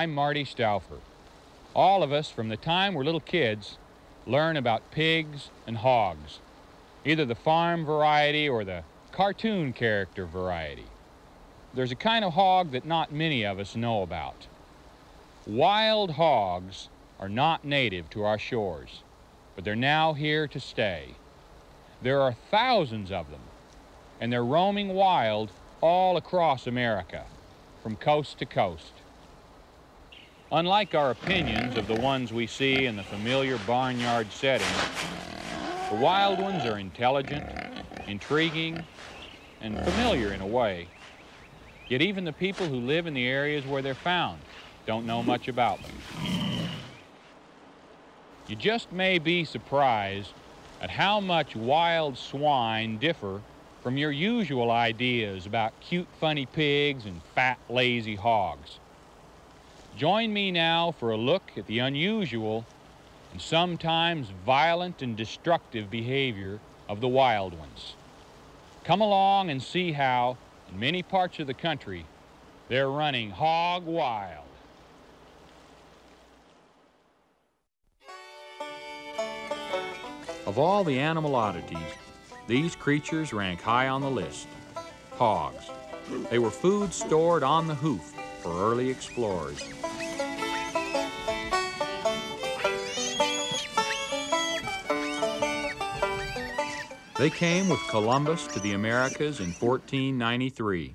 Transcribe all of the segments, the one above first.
I'm Marty Stouffer. All of us, from the time we're little kids, learn about pigs and hogs, either the farm variety or the cartoon character variety. There's a kind of hog that not many of us know about. Wild hogs are not native to our shores, but they're now here to stay. There are thousands of them, and they're roaming wild all across America, from coast to coast. Unlike our opinions of the ones we see in the familiar barnyard setting, the wild ones are intelligent, intriguing, and familiar in a way. Yet even the people who live in the areas where they're found don't know much about them. You just may be surprised at how much wild swine differ from your usual ideas about cute, funny pigs and fat, lazy hogs. Join me now for a look at the unusual and sometimes violent and destructive behavior of the wild ones. Come along and see how, in many parts of the country, they're running hog wild. Of all the animal oddities, these creatures rank high on the list. Hogs. They were food stored on the hoof for early explorers. They came with Columbus to the Americas in 1493,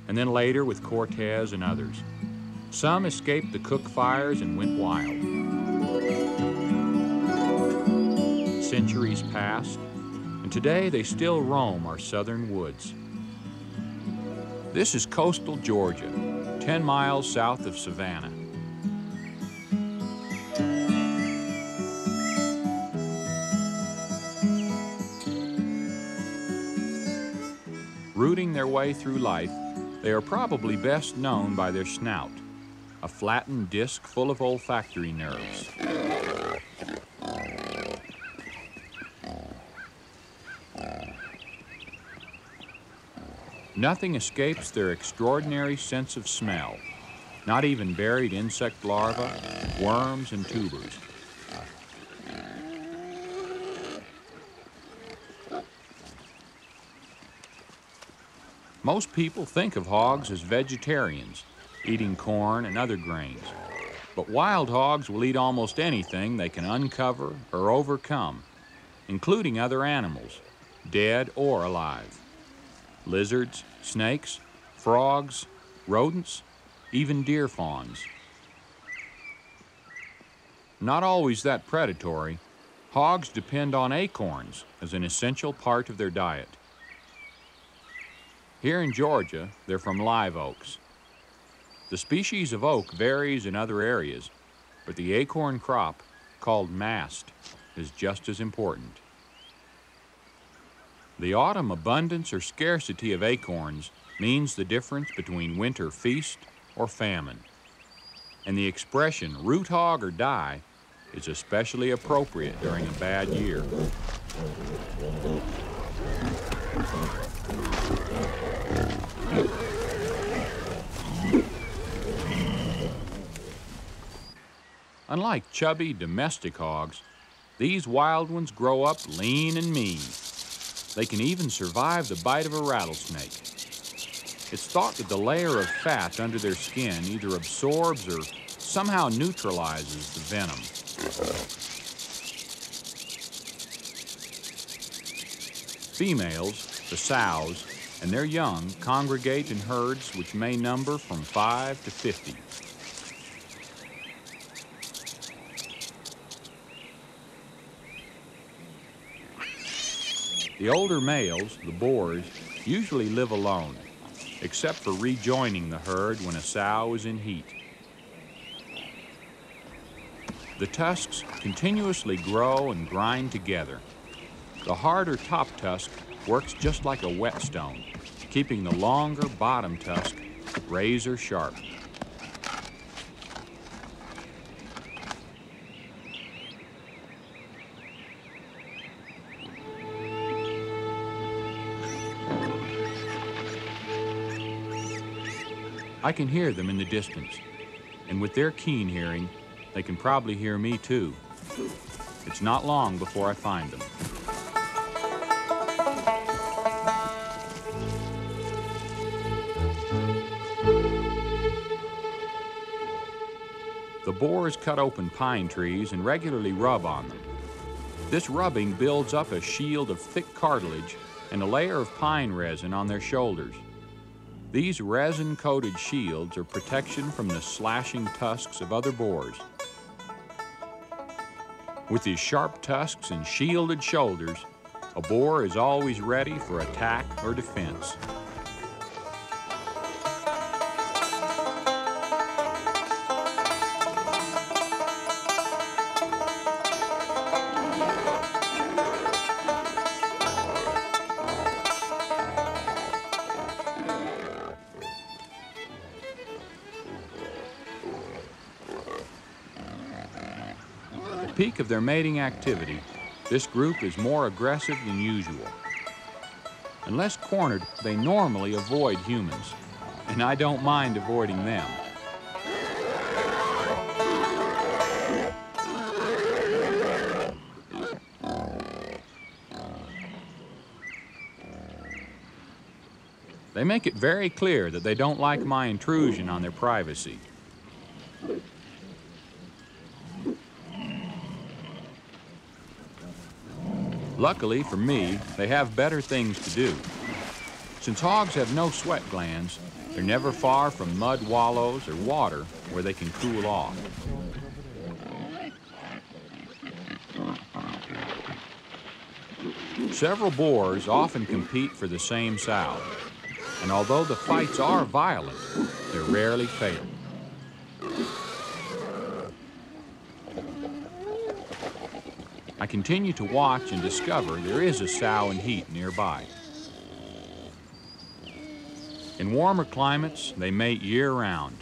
and then later with Cortez and others. Some escaped the cook fires and went wild. Centuries passed, and today they still roam our southern woods. This is coastal Georgia, 10 miles south of Savannah. Rooting their way through life, they are probably best known by their snout, a flattened disc full of olfactory nerves. Nothing escapes their extraordinary sense of smell, not even buried insect larvae, worms, and tubers. Most people think of hogs as vegetarians, eating corn and other grains. But wild hogs will eat almost anything they can uncover or overcome, including other animals, dead or alive. Lizards, snakes, frogs, rodents, even deer fawns. Not always that predatory, hogs depend on acorns as an essential part of their diet. Here in Georgia, they're from live oaks. The species of oak varies in other areas, but the acorn crop, called mast, is just as important. The autumn abundance or scarcity of acorns means the difference between winter feast or famine. And the expression root hog or die is especially appropriate during a bad year. Unlike chubby domestic hogs, these wild ones grow up lean and mean. They can even survive the bite of a rattlesnake. It's thought that the layer of fat under their skin either absorbs or somehow neutralizes the venom. Females, the sows, and their young congregate in herds which may number from 5 to 50. The older males, the boars, usually live alone, except for rejoining the herd when a sow is in heat. The tusks continuously grow and grind together. The harder top tusk works just like a whetstone, keeping the longer bottom tusk razor sharp. I can hear them in the distance, and with their keen hearing, they can probably hear me too. It's not long before I find them. The boars cut open pine trees and regularly rub on them. This rubbing builds up a shield of thick cartilage and a layer of pine resin on their shoulders. These resin-coated shields are protection from the slashing tusks of other boars. With his sharp tusks and shielded shoulders, a boar is always ready for attack or defense. Peak of their mating activity, this group is more aggressive than usual. Unless cornered, they normally avoid humans, and I don't mind avoiding them. They make it very clear that they don't like my intrusion on their privacy. Luckily for me, they have better things to do. Since hogs have no sweat glands, they're never far from mud wallows or water where they can cool off. Several boars often compete for the same sow, and although the fights are violent, they're rarely fatal. I continue to watch and discover there is a sow in heat nearby. In warmer climates, they mate year-round.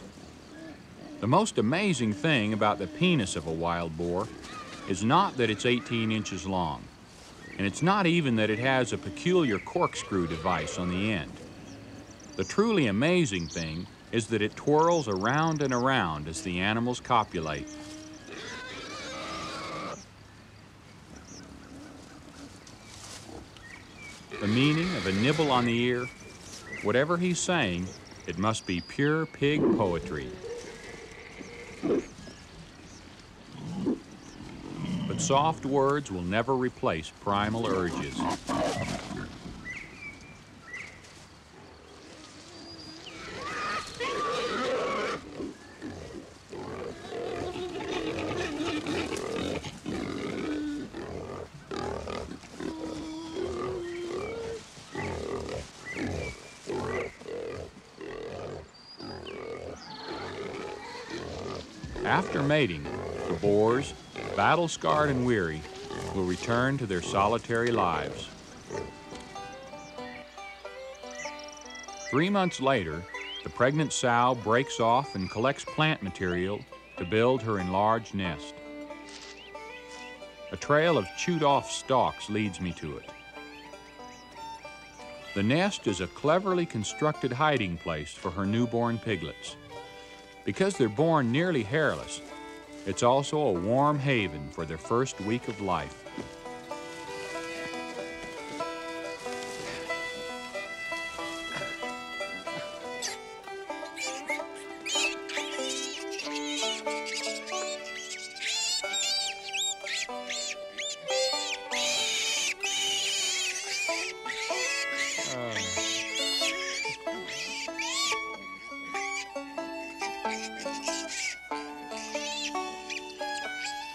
The most amazing thing about the penis of a wild boar is not that it's 18 inches long, and it's not even that it has a peculiar corkscrew device on the end. The truly amazing thing is that it twirls around and around as the animals copulate. The meaning of a nibble on the ear, whatever he's saying, it must be pure pig poetry. But soft words will never replace primal urges. After mating, the boars, battle-scarred and weary, will return to their solitary lives. 3 months later, the pregnant sow breaks off and collects plant material to build her enlarged nest. A trail of chewed-off stalks leads me to it. The nest is a cleverly constructed hiding place for her newborn piglets. Because they're born nearly hairless, it's also a warm haven for their first week of life.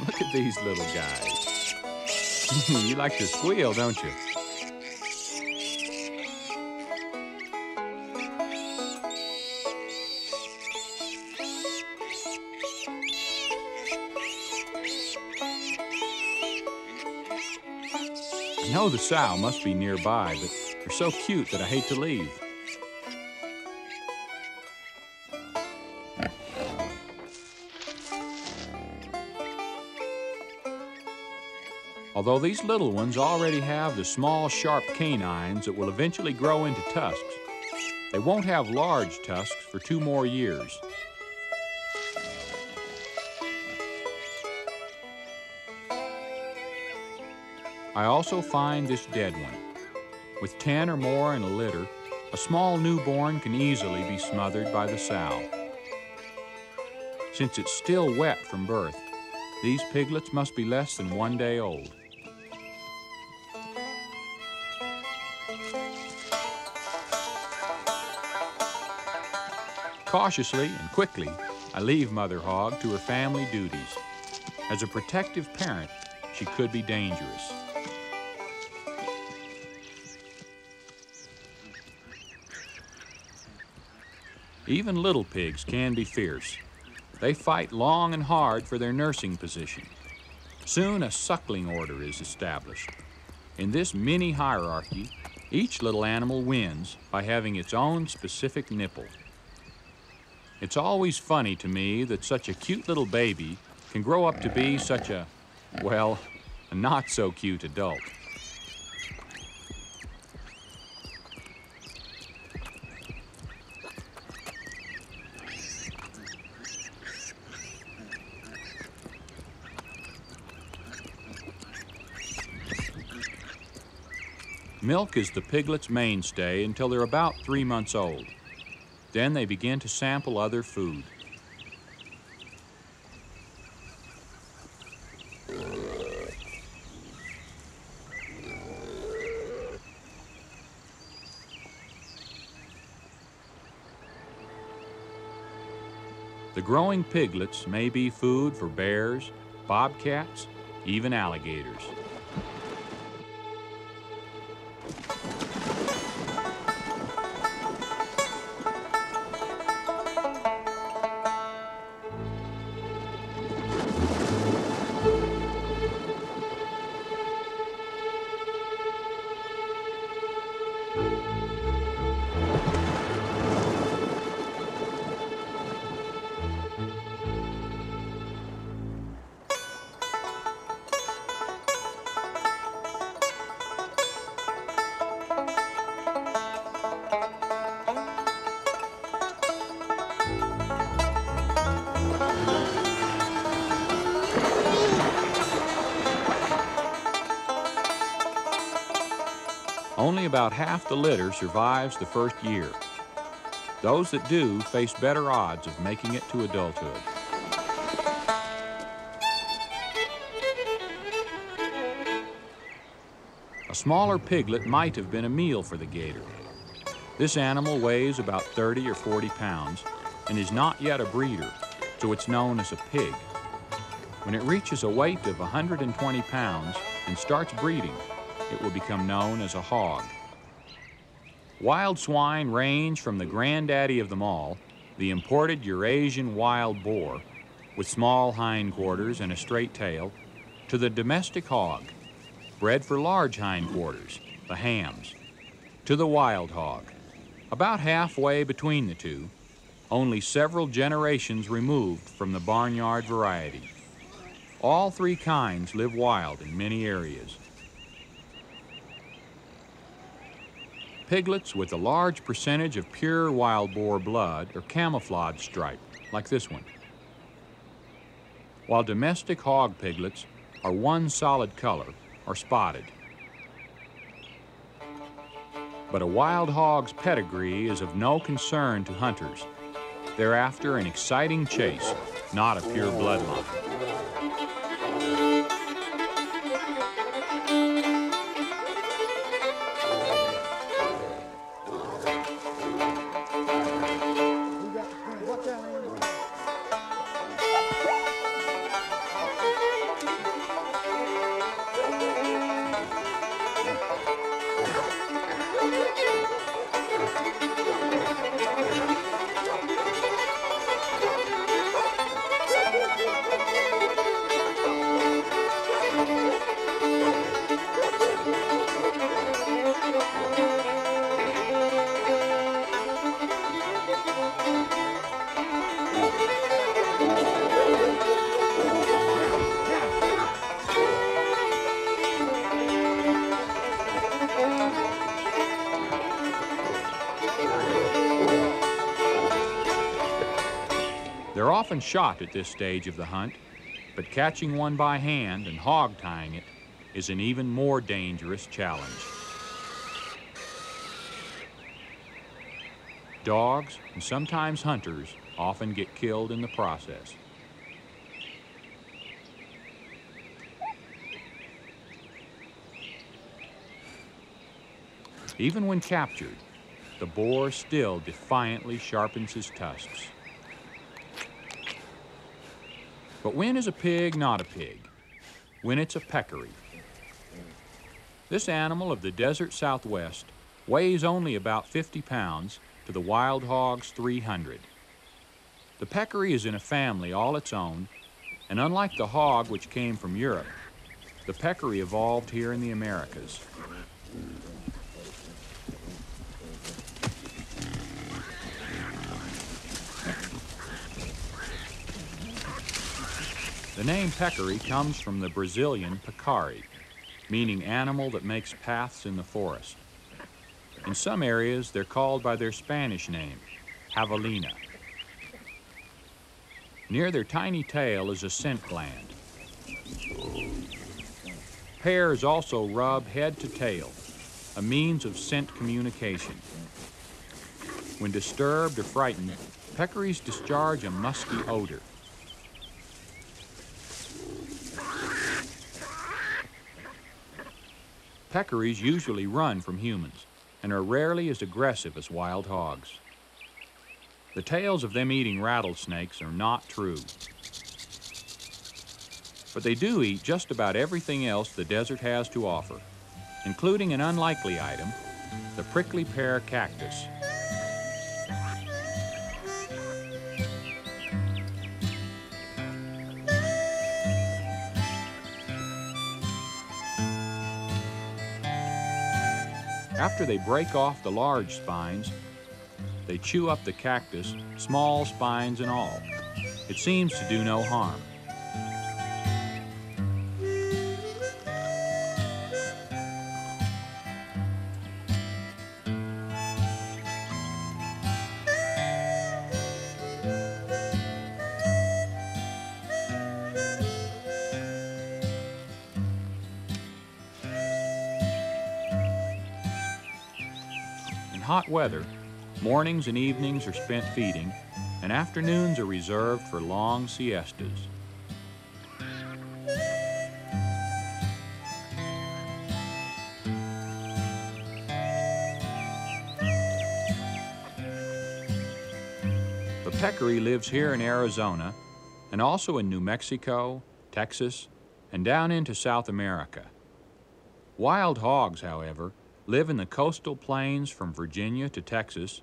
Look at these little guys. You like to squeal, don't you? I know the sow must be nearby, but they're so cute that I hate to leave. Although these little ones already have the small, sharp canines that will eventually grow into tusks, they won't have large tusks for 2 more years. I also find this dead one. With 10 or more in a litter, a small newborn can easily be smothered by the sow. Since it's still wet from birth, these piglets must be less than 1 day old. Cautiously and quickly, I leave Mother Hog to her family duties. As a protective parent, she could be dangerous. Even little pigs can be fierce. They fight long and hard for their nursing position. Soon a suckling order is established. In this mini hierarchy, each little animal wins by having its own specific nipple. It's always funny to me that such a cute little baby can grow up to be such a, well, a not so cute adult. Milk is the piglet's mainstay until they're about 3 months old. Then they begin to sample other food. The growing piglets may be food for bears, bobcats, even alligators. Only about half the litter survives the first year. Those that do face better odds of making it to adulthood. A smaller piglet might have been a meal for the gator. This animal weighs about 30 or 40 pounds and is not yet a breeder, so it's known as a pig. When it reaches a weight of 120 pounds and starts breeding, it will become known as a hog. Wild swine range from the granddaddy of them all, the imported Eurasian wild boar, with small hindquarters and a straight tail, to the domestic hog, bred for large hindquarters, the hams, to the wild hog, about halfway between the two, only several generations removed from the barnyard variety. All 3 kinds live wild in many areas. Piglets with a large percentage of pure wild boar blood are camouflage striped, like this one, while domestic hog piglets are one solid color or spotted. But a wild hog's pedigree is of no concern to hunters. They're after an exciting chase, not a pure bloodline. They're often shot at this stage of the hunt, but catching one by hand and hog tying it is an even more dangerous challenge. Dogs and sometimes hunters often get killed in the process. Even when captured, the boar still defiantly sharpens his tusks. But when is a pig not a pig? When it's a peccary. This animal of the desert Southwest weighs only about 50 pounds to the wild hog's 300. The peccary is in a family all its own, and unlike the hog which came from Europe, the peccary evolved here in the Americas. The name peccary comes from the Brazilian Peccary, meaning animal that makes paths in the forest. In some areas, they're called by their Spanish name, javelina. Near their tiny tail is a scent gland. Pairs also rub head to tail, a means of scent communication. When disturbed or frightened, peccaries discharge a musky odor. Peccaries usually run from humans and are rarely as aggressive as wild hogs. The tales of them eating rattlesnakes are not true. But they do eat just about everything else the desert has to offer, including an unlikely item, the prickly pear cactus. After they break off the large spines, they chew up the cactus, small spines and all. It seems to do no harm. In hot weather, mornings and evenings are spent feeding, and afternoons are reserved for long siestas. The peccary lives here in Arizona and also in New Mexico, Texas, and down into South America. Wild hogs, however, live in the coastal plains from Virginia to Texas,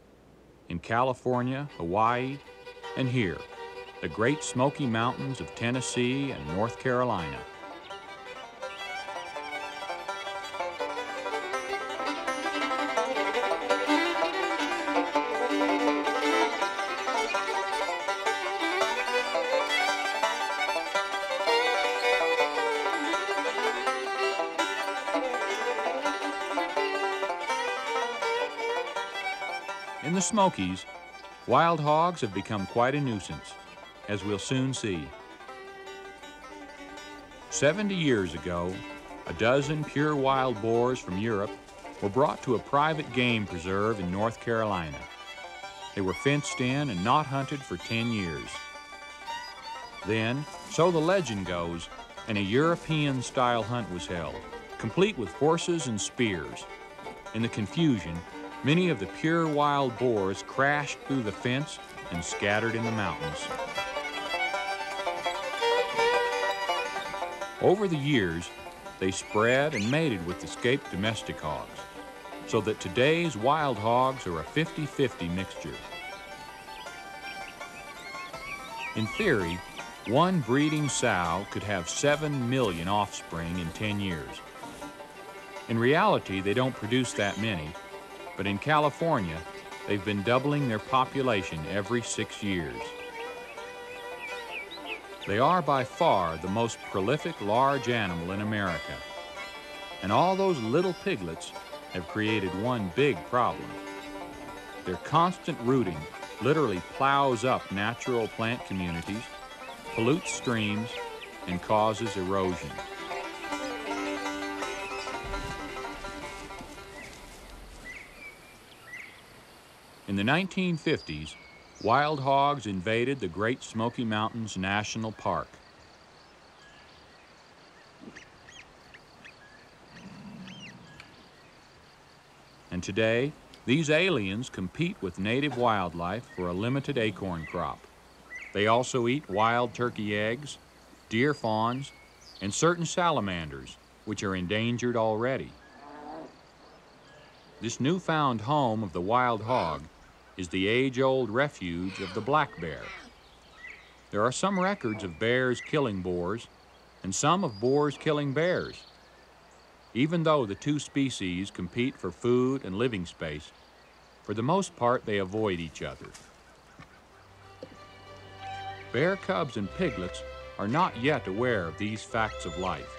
in California, Hawaii, and here, the Great Smoky Mountains of Tennessee and North Carolina. In the Smokies, wild hogs have become quite a nuisance, as we'll soon see. 70 years ago, a dozen pure wild boars from Europe were brought to a private game preserve in North Carolina. They were fenced in and not hunted for 10 years. Then, so the legend goes, an European-style hunt was held, complete with horses and spears. In the confusion, many of the pure wild boars crashed through the fence and scattered in the mountains. Over the years, they spread and mated with escaped domestic hogs, so that today's wild hogs are a 50-50 mixture. In theory, one breeding sow could have 7 million offspring in 10 years. In reality, they don't produce that many, but in California, they've been doubling their population every 6 years. They are by far the most prolific large animal in America. And all those little piglets have created one big problem. Their constant rooting literally plows up natural plant communities, pollutes streams, and causes erosion. In the 1950s, wild hogs invaded the Great Smoky Mountains National Park. And today, these aliens compete with native wildlife for a limited acorn crop. They also eat wild turkey eggs, deer fawns, and certain salamanders, which are endangered already. This newfound home of the wild hog is the age-old refuge of the black bear. There are some records of bears killing boars, and some of boars killing bears. Even though the two species compete for food and living space, for the most part they avoid each other. Bear cubs and piglets are not yet aware of these facts of life.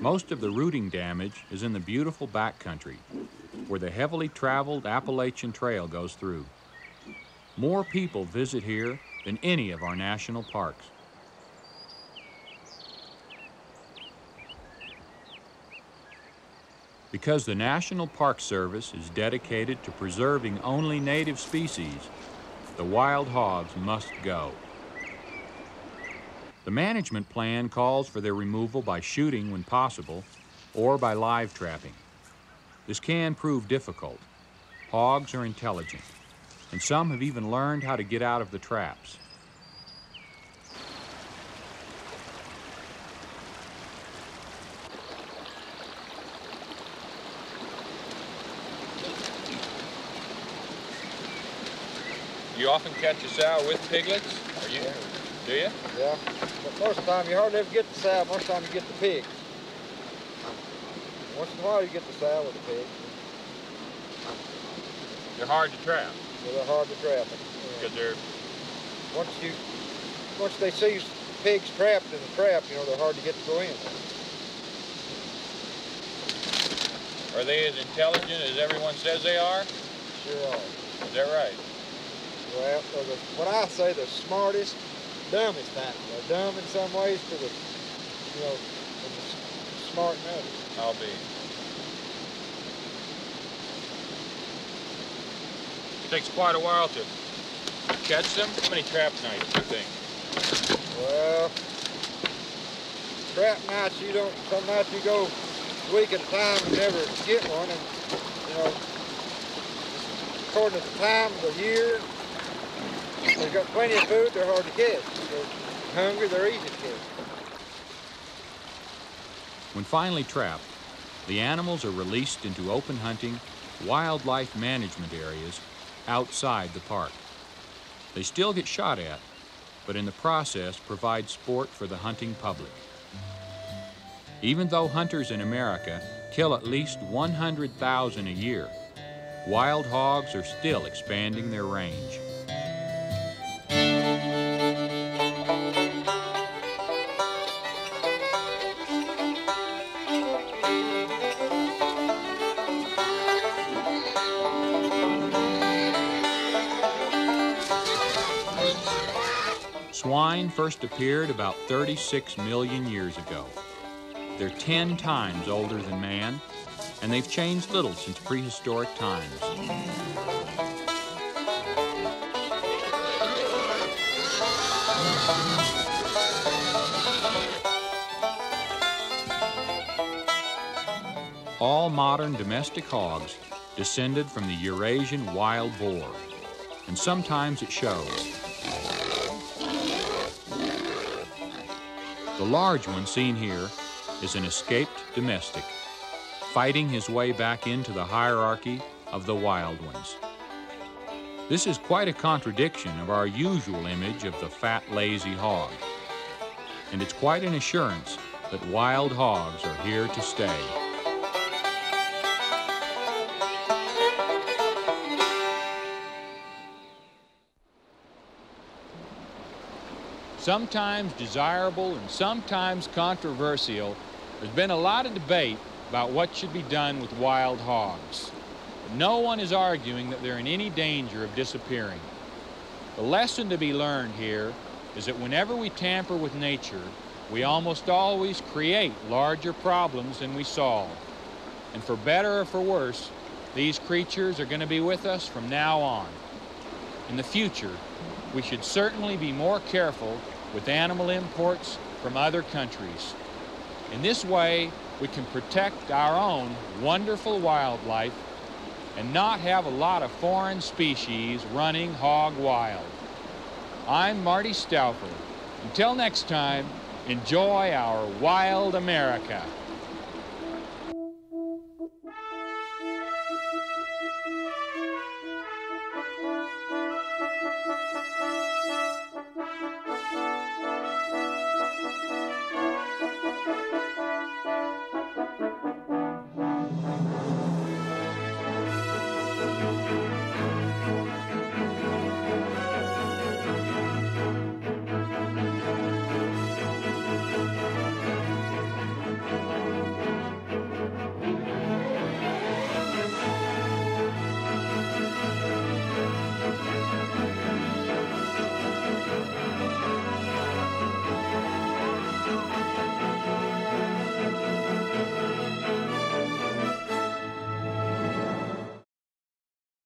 Most of the rooting damage is in the beautiful backcountry, where the heavily traveled Appalachian Trail goes through. More people visit here than any of our national parks. Because the National Park Service is dedicated to preserving only native species, the wild hogs must go. The management plan calls for their removal by shooting when possible or by live trapping. This can prove difficult. Hogs are intelligent, and some have even learned how to get out of the traps. You often catch a sow with piglets? Do you? Yeah. But most of the time you hardly ever get the sow, most of the time you get the pig. Once in a while you get the sow with the pig. They're hard to trap. So they're hard to trap. Because they're... Once they see pigs trapped in the trap, you know, they're hard to get to go in. Are they as intelligent as everyone says they are? Sure are. Is that right? Well, what I say, the smartest, dumbest animal. They're dumb in some ways to the, you know, smart in others. I'll be. It takes quite a while to catch them. How many trap nights do you think? Well, trap nights, some nights you go a week at a time and never get one, and, you know, according to the time of the year, they've got plenty of food, they're hard to catch. They're hungry, they're easy to catch. When finally trapped, the animals are released into open hunting, wildlife management areas outside the park. They still get shot at, but in the process provide sport for the hunting public. Even though hunters in America kill at least 100,000 a year, wild hogs are still expanding their range. Swine first appeared about 36 million years ago. They're 10 times older than man, and they've changed little since prehistoric times. all modern domestic hogs descended from the Eurasian wild boar, and sometimes it shows. The large one seen here is an escaped domestic, fighting his way back into the hierarchy of the wild ones. This is quite a contradiction of our usual image of the fat, lazy hog, and it's quite an assurance that wild hogs are here to stay. Sometimes desirable and sometimes controversial, there's been a lot of debate about what should be done with wild hogs. No one is arguing that they're in any danger of disappearing. The lesson to be learned here is that whenever we tamper with nature, we almost always create larger problems than we solve. And for better or for worse, these creatures are going to be with us from now on. In the future, we should certainly be more careful with animal imports from other countries. In this way, we can protect our own wonderful wildlife and not have a lot of foreign species running hog wild. I'm Marty Stouffer. Until next time, enjoy our wild America.